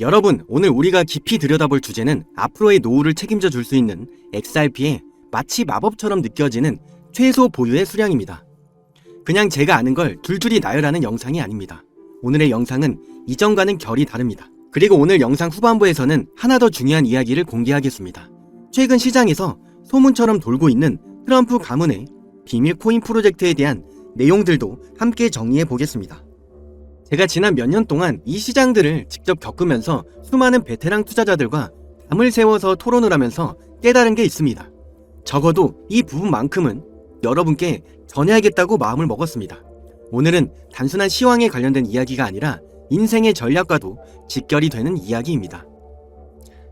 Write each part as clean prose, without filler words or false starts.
여러분, 오늘 우리가 깊이 들여다볼 주제는 앞으로의 노후를 책임져 줄 수 있는 XRP의 마치 마법처럼 느껴지는 최소 보유의 수량입니다. 그냥 제가 아는 걸 줄줄이 나열하는 영상이 아닙니다. 오늘의 영상은 이전과는 결이 다릅니다. 그리고 오늘 영상 후반부에서는 하나 더 중요한 이야기를 공개하겠습니다. 최근 시장에서 소문처럼 돌고 있는 트럼프 가문의 비밀 코인 프로젝트에 대한 내용들도 함께 정리해 보겠습니다. 제가 지난 몇 년 동안 이 시장들을 직접 겪으면서 수많은 베테랑 투자자들과 담을 세워서 토론을 하면서 깨달은 게 있습니다. 적어도 이 부분만큼은 여러분께 전해야겠다고 마음을 먹었습니다. 오늘은 단순한 시황에 관련된 이야기가 아니라 인생의 전략과도 직결이 되는 이야기입니다.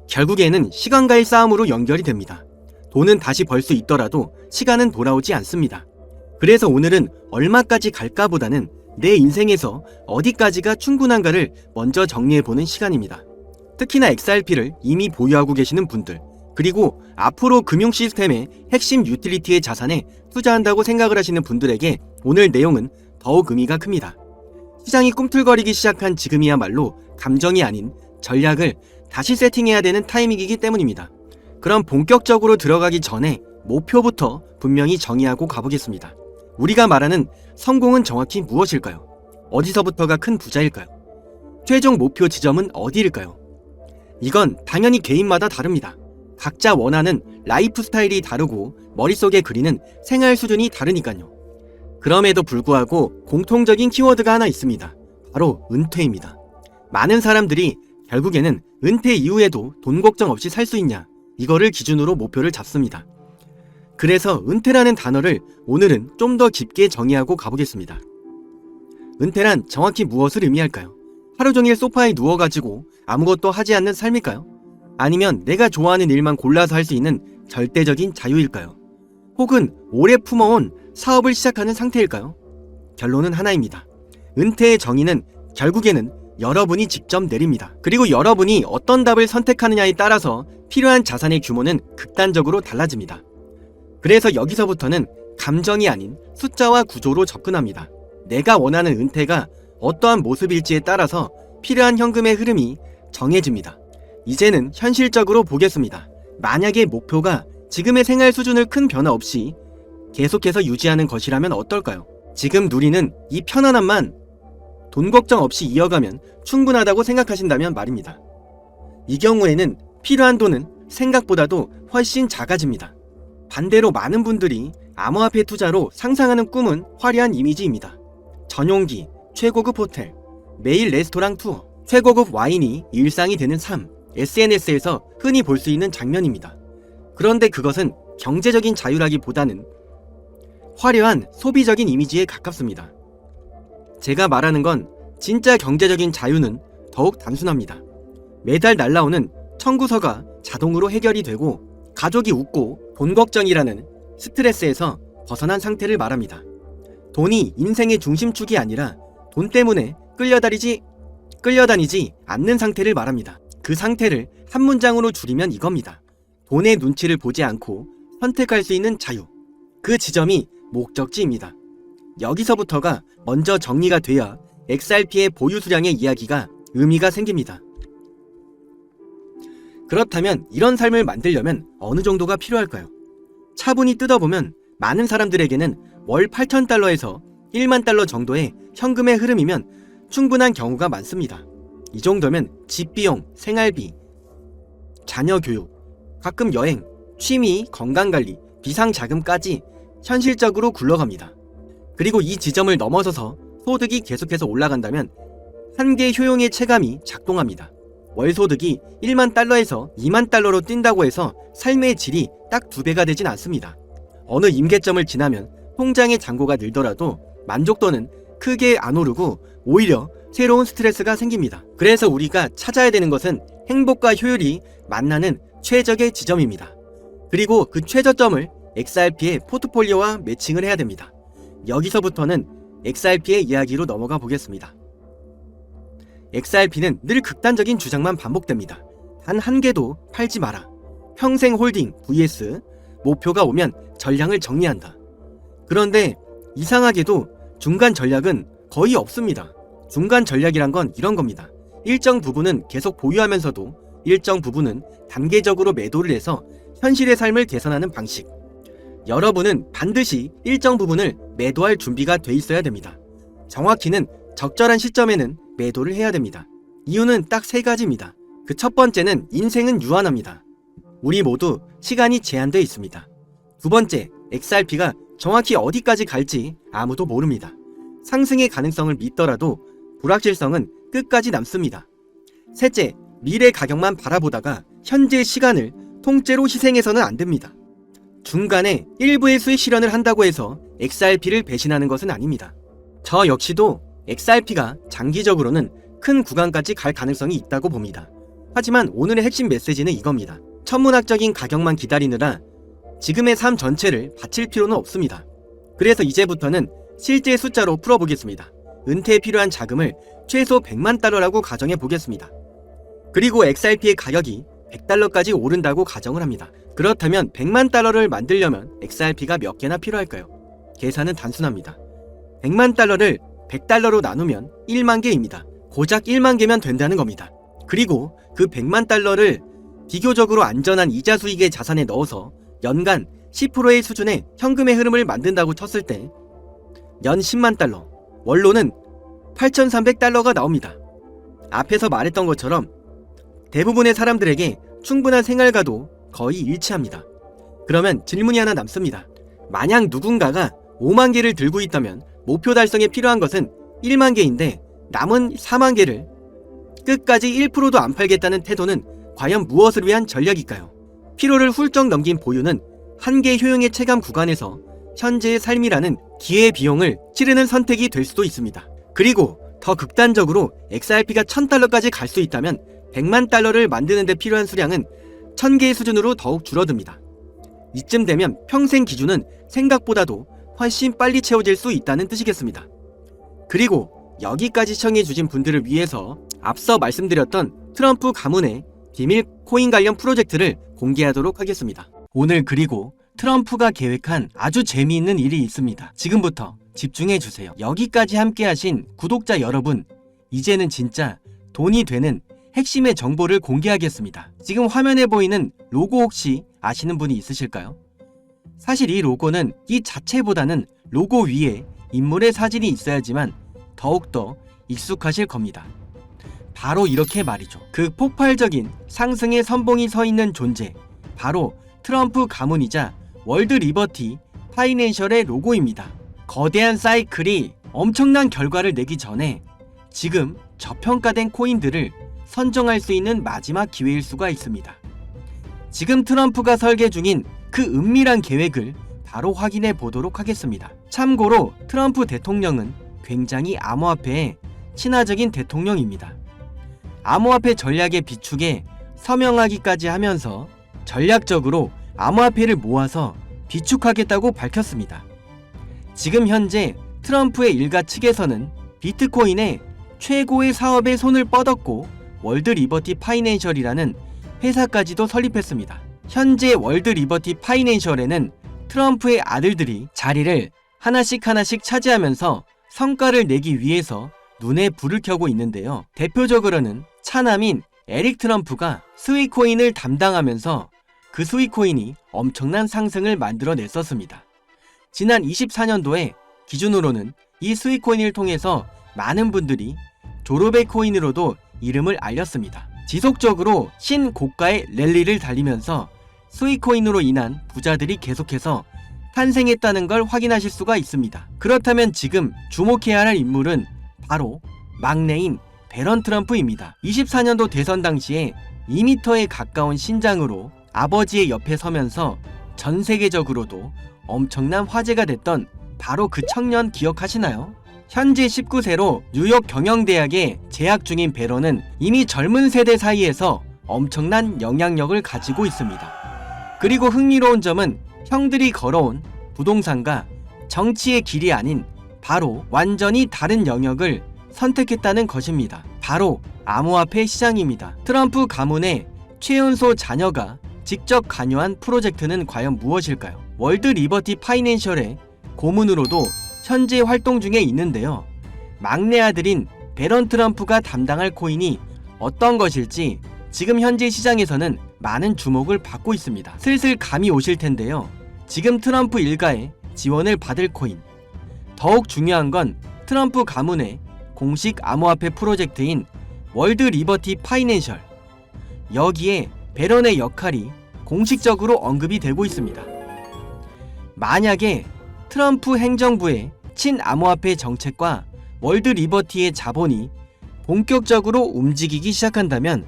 결국에는 시간과의 싸움으로 연결이 됩니다. 돈은 다시 벌 수 있더라도 시간은 돌아오지 않습니다. 그래서 오늘은 얼마까지 갈까보다는 내 인생에서 어디까지가 충분한가를 먼저 정리해보는 시간입니다. 특히나 XRP를 이미 보유하고 계시는 분들, 그리고 앞으로 금융 시스템의 핵심 유틸리티의 자산에 투자한다고 생각을 하시는 분들에게 오늘 내용은 더욱 의미가 큽니다. 시장이 꿈틀거리기 시작한 지금이야말로 감정이 아닌 전략을 다시 세팅해야 되는 타이밍이기 때문입니다. 그럼 본격적으로 들어가기 전에 목표부터 분명히 정의하고 가보겠습니다. 우리가 말하는 성공은 정확히 무엇일까요? 어디서부터가 큰 부자일까요? 최종 목표 지점은 어디일까요? 이건 당연히 개인마다 다릅니다. 각자 원하는 라이프 스타일이 다르고 머릿속에 그리는 생활 수준이 다르니까요. 그럼에도 불구하고 공통적인 키워드가 하나 있습니다. 바로 은퇴입니다. 많은 사람들이 결국에는 은퇴 이후에도 돈 걱정 없이 살 수 있냐, 이거를 기준으로 목표를 잡습니다. 그래서 은퇴라는 단어를 오늘은 좀 더 깊게 정의하고 가보겠습니다. 은퇴란 정확히 무엇을 의미할까요? 하루 종일 소파에 누워가지고 아무것도 하지 않는 삶일까요? 아니면 내가 좋아하는 일만 골라서 할 수 있는 절대적인 자유일까요? 혹은 오래 품어온 사업을 시작하는 상태일까요? 결론은 하나입니다. 은퇴의 정의는 결국에는 여러분이 직접 내립니다. 그리고 여러분이 어떤 답을 선택하느냐에 따라서 필요한 자산의 규모는 극단적으로 달라집니다. 그래서 여기서부터는 감정이 아닌 숫자와 구조로 접근합니다. 내가 원하는 은퇴가 어떠한 모습일지에 따라서 필요한 현금의 흐름이 정해집니다. 이제는 현실적으로 보겠습니다. 만약에 목표가 지금의 생활 수준을 큰 변화 없이 계속해서 유지하는 것이라면 어떨까요? 지금 누리는 이 편안함만 돈 걱정 없이 이어가면 충분하다고 생각하신다면 말입니다. 이 경우에는 필요한 돈은 생각보다도 훨씬 작아집니다. 반대로 많은 분들이 암호화폐 투자로 상상하는 꿈은 화려한 이미지입니다. 전용기, 최고급 호텔, 매일 레스토랑 투어, 최고급 와인이 일상이 되는 삶, SNS에서 흔히 볼 수 있는 장면입니다. 그런데 그것은 경제적인 자유라기보다는 화려한 소비적인 이미지에 가깝습니다. 제가 말하는 건 진짜 경제적인 자유는 더욱 단순합니다. 매달 날라오는 청구서가 자동으로 해결이 되고 가족이 웃고 돈 걱정이라는 스트레스에서 벗어난 상태를 말합니다. 돈이 인생의 중심축이 아니라 돈 때문에 끌려다니지 않는 상태를 말합니다. 그 상태를 한 문장으로 줄이면 이겁니다. 돈의 눈치를 보지 않고 선택할 수 있는 자유. 그 지점이 목적지입니다. 여기서부터가 먼저 정리가 돼야 XRP의 보유 수량의 이야기가 의미가 생깁니다. 그렇다면 이런 삶을 만들려면 어느 정도가 필요할까요? 차분히 뜯어보면 많은 사람들에게는 월 8,000달러에서 1만 달러 정도의 현금의 흐름이면 충분한 경우가 많습니다. 이 정도면 집비용, 생활비, 자녀 교육, 가끔 여행, 취미, 건강관리, 비상자금까지 현실적으로 굴러갑니다. 그리고 이 지점을 넘어서서 소득이 계속해서 올라간다면 한계 효용의 체감이 작동합니다. 월소득이 1만 달러에서 2만 달러로 뛴다고 해서 삶의 질이 딱 2배가 되진 않습니다. 어느 임계점을 지나면 통장의 잔고가 늘더라도 만족도는 크게 안 오르고 오히려 새로운 스트레스가 생깁니다. 그래서 우리가 찾아야 되는 것은 행복과 효율이 만나는 최적의 지점입니다. 그리고 그 최저점을 XRP의 포트폴리오와 매칭을 해야 됩니다. 여기서부터는 XRP의 이야기로 넘어가 보겠습니다. XRP는 늘 극단적인 주장만 반복됩니다. 단 한 개도 팔지 마라. 평생 홀딩 vs 목표가 오면 전량을 정리한다. 그런데 이상하게도 중간 전략은 거의 없습니다. 중간 전략이란 건 이런 겁니다. 일정 부분은 계속 보유하면서도 일정 부분은 단계적으로 매도를 해서 현실의 삶을 개선하는 방식. 여러분은 반드시 일정 부분을 매도할 준비가 돼 있어야 됩니다. 정확히는 적절한 시점에는 매도를 해야 됩니다. 이유는 딱 3가지입니다. 그 첫 번째는 인생은 유한합니다. 우리 모두 시간이 제한되어 있습니다. 두 번째, XRP가 정확히 어디까지 갈지 아무도 모릅니다. 상승의 가능성을 믿더라도 불확실성은 끝까지 남습니다. 셋째, 미래 가격만 바라보다가 현재의 시간을 통째로 희생해서는 안 됩니다. 중간에 일부의 수익 실현을 한다고 해서 XRP를 배신하는 것은 아닙니다. 저 역시도 XRP가 장기적으로는 큰 구간까지 갈 가능성이 있다고 봅니다. 하지만 오늘의 핵심 메시지는 이겁니다. 천문학적인 가격만 기다리느라 지금의 삶 전체를 바칠 필요는 없습니다. 그래서 이제부터는 실제 숫자로 풀어보겠습니다. 은퇴에 필요한 자금을 최소 100만 달러라고 가정해 보겠습니다. 그리고 XRP의 가격이 100달러까지 오른다고 가정을 합니다. 그렇다면 100만 달러를 만들려면 XRP가 몇 개나 필요할까요? 계산은 단순합니다. 100만 달러를 100달러로 나누면 1만 개입니다. 고작 1만 개면 된다는 겁니다. 그리고 그 100만 달러를 비교적으로 안전한 이자 수익의 자산에 넣어서 연간 10%의 수준의 현금의 흐름을 만든다고 쳤을 때 연 10만 달러, 원로는 8,300달러가 나옵니다. 앞에서 말했던 것처럼 대부분의 사람들에게 충분한 생활과도 거의 일치합니다. 그러면 질문이 하나 남습니다. 만약 누군가가 5만 개를 들고 있다면 목표 달성에 필요한 것은 1만 개인데 남은 4만 개를 끝까지 1%도 안 팔겠다는 태도는 과연 무엇을 위한 전략일까요? 피로를 훌쩍 넘긴 보유는 한계 효용의 체감 구간에서 현재의 삶이라는 기회 비용을 치르는 선택이 될 수도 있습니다. 그리고 더 극단적으로 XRP가 1000달러까지 갈 수 있다면 100만 달러를 만드는 데 필요한 수량은 1000개의 수준으로 더욱 줄어듭니다. 이쯤 되면 평생 기준은 생각보다도 훨씬 빨리 채워질 수 있다는 뜻이겠습니다. 그리고 여기까지 시청해주신 분들을 위해서 앞서 말씀드렸던 트럼프 가문의 비밀 코인 관련 프로젝트를 공개하도록 하겠습니다. 오늘 그리고 트럼프가 계획한 아주 재미있는 일이 있습니다. 지금부터 집중해주세요. 여기까지 함께하신 구독자 여러분, 이제는 진짜 돈이 되는 핵심의 정보를 공개하겠습니다. 지금 화면에 보이는 로고 혹시 아시는 분이 있으실까요? 사실 이 로고는 이 자체보다는 로고 위에 인물의 사진이 있어야지만 더욱더 익숙하실 겁니다. 바로 이렇게 말이죠. 그 폭발적인 상승의 선봉이 서 있는 존재, 바로 트럼프 가문이자 월드 리버티 파이낸셜의 로고입니다. 거대한 사이클이 엄청난 결과를 내기 전에 지금 저평가된 코인들을 선정할 수 있는 마지막 기회일 수가 있습니다. 지금 트럼프가 설계 중인 그 은밀한 계획을 바로 확인해 보도록 하겠습니다. 참고로 트럼프 대통령은 굉장히 암호화폐에 친화적인 대통령입니다. 암호화폐 전략의 비축에 서명하기까지 하면서 전략적으로 암호화폐를 모아서 비축하겠다고 밝혔습니다. 지금 현재 트럼프의 일가 측에서는 비트코인의 최고의 사업에 손을 뻗었고 월드 리버티 파이낸셜이라는 회사까지도 설립했습니다. 현재 월드 리버티 파이낸셜에는 트럼프의 아들들이 자리를 하나씩 차지하면서 성과를 내기 위해서 눈에 불을 켜고 있는데요. 대표적으로는 차남인 에릭 트럼프가 스위코인을 담당하면서 그 스위코인이 엄청난 상승을 만들어냈었습니다. 지난 24년도에 기준으로는 이 스위코인을 통해서 많은 분들이 졸업의 코인으로도 이름을 알렸습니다. 지속적으로 신고가의 랠리를 달리면서 스위코인으로 인한 부자들이 계속해서 탄생했다는 걸 확인하실 수가 있습니다. 그렇다면 지금 주목해야 할 인물은 바로 막내인 배런 트럼프입니다. 24년도 대선 당시에 2m에 가까운 신장으로 아버지의 옆에 서면서 전 세계적으로도 엄청난 화제가 됐던 바로 그 청년 기억하시나요? 현재 19세로 뉴욕 경영대학에 재학 중인 배런은 이미 젊은 세대 사이에서 엄청난 영향력을 가지고 있습니다. 그리고 흥미로운 점은 형들이 걸어온 부동산과 정치의 길이 아닌 바로 완전히 다른 영역을 선택했다는 것입니다. 바로 암호화폐 시장입니다. 트럼프 가문의 최연소 자녀가 직접 관여한 프로젝트는 과연 무엇일까요? 월드 리버티 파이낸셜의 고문으로도 현재 활동 중에 있는데요. 막내 아들인 배런 트럼프가 담당할 코인이 어떤 것일지 지금 현재 시장에서는 많은 주목을 받고 있습니다. 슬슬 감이 오실 텐데요. 지금 트럼프 일가의 지원을 받을 코인. 더욱 중요한 건 트럼프 가문의 공식 암호화폐 프로젝트인 월드 리버티 파이낸셜. 여기에 배런의 역할이 공식적으로 언급이 되고 있습니다. 만약에 트럼프 행정부의 친암호화폐 정책과 월드 리버티의 자본이 본격적으로 움직이기 시작한다면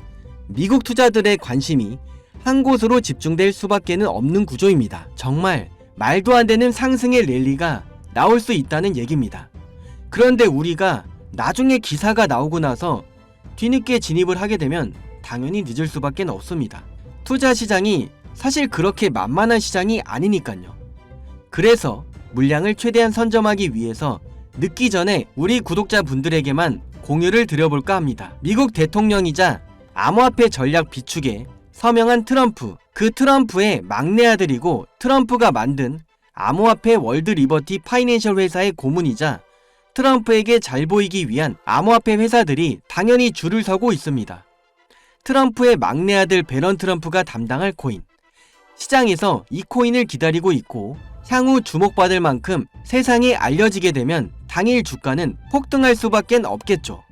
미국 투자들의 관심이 한 곳으로 집중될 수밖에는 없는 구조입니다. 정말 말도 안 되는 상승의 랠리가 나올 수 있다는 얘기입니다. 그런데 우리가 나중에 기사가 나오고 나서 뒤늦게 진입을 하게 되면 당연히 늦을 수밖에 없습니다. 투자 시장이 사실 그렇게 만만한 시장이 아니니까요. 그래서 물량을 최대한 선점하기 위해서 늦기 전에 우리 구독자분들에게만 공유를 드려볼까 합니다. 미국 대통령이자 암호화폐 전략 비축에 서명한 트럼프, 그 트럼프의 막내 아들이고 트럼프가 만든 암호화폐 월드 리버티 파이낸셜 회사의 고문이자 트럼프에게 잘 보이기 위한 암호화폐 회사들이 당연히 줄을 서고 있습니다. 트럼프의 막내 아들 배런 트럼프가 담당할 코인. 시장에서 이 코인을 기다리고 있고 향후 주목받을 만큼 세상에 알려지게 되면 당일 주가는 폭등할 수밖에 없겠죠.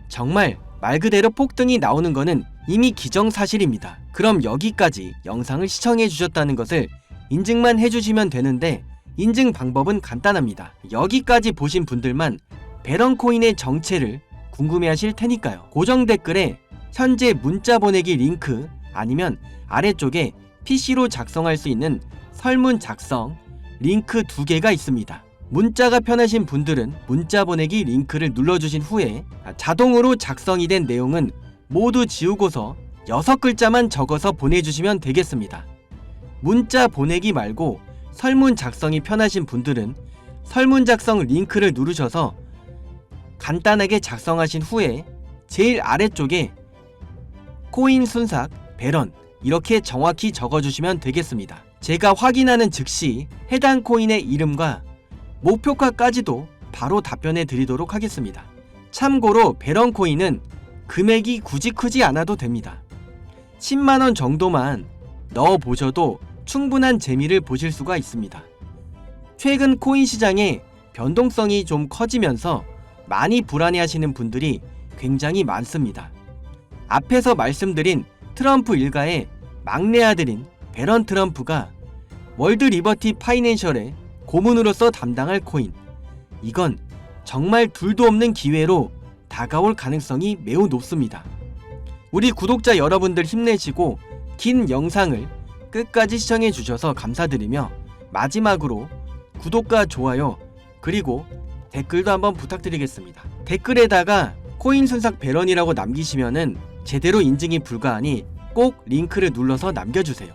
정말 말 그대로 폭등이 나오는 거는 이미 기정사실입니다. 그럼 여기까지 영상을 시청해 주셨다는 것을 인증만 해주시면 되는데 인증 방법은 간단합니다. 여기까지 보신 분들만 배런 코인의 정체를 궁금해하실 테니까요. 고정 댓글에 현재 문자 보내기 링크 아니면 아래쪽에 PC로 작성할 수 있는 설문 작성 링크 2개가 있습니다. 문자가 편하신 분들은 문자 보내기 링크를 눌러주신 후에 자동으로 작성이 된 내용은 모두 지우고서 6글자만 적어서 보내주시면 되겠습니다. 문자 보내기 말고 설문 작성이 편하신 분들은 설문 작성 링크를 누르셔서 간단하게 작성하신 후에 제일 아래쪽에 코인 순삭, 배런 이렇게 정확히 적어주시면 되겠습니다. 제가 확인하는 즉시 해당 코인의 이름과 목표가까지도 바로 답변해 드리도록 하겠습니다. 참고로 배런 코인은 금액이 굳이 크지 않아도 됩니다. 10만원 정도만 넣어보셔도 충분한 재미를 보실 수가 있습니다. 최근 코인 시장의 변동성이 좀 커지면서 많이 불안해하시는 분들이 굉장히 많습니다. 앞에서 말씀드린 트럼프 일가의 막내 아들인 배런 트럼프가 월드 리버티 파이낸셜의 고문으로서 담당할 코인. 이건 정말 둘도 없는 기회로 다가올 가능성이 매우 높습니다. 우리 구독자 여러분들 힘내시고 긴 영상을 끝까지 시청해 주셔서 감사드리며 마지막으로 구독과 좋아요 그리고 댓글도 한번 부탁드리겠습니다. 댓글에다가 코인 순삭 배런이라고 남기시면은 제대로 인증이 불가하니 꼭 링크를 눌러서 남겨주세요.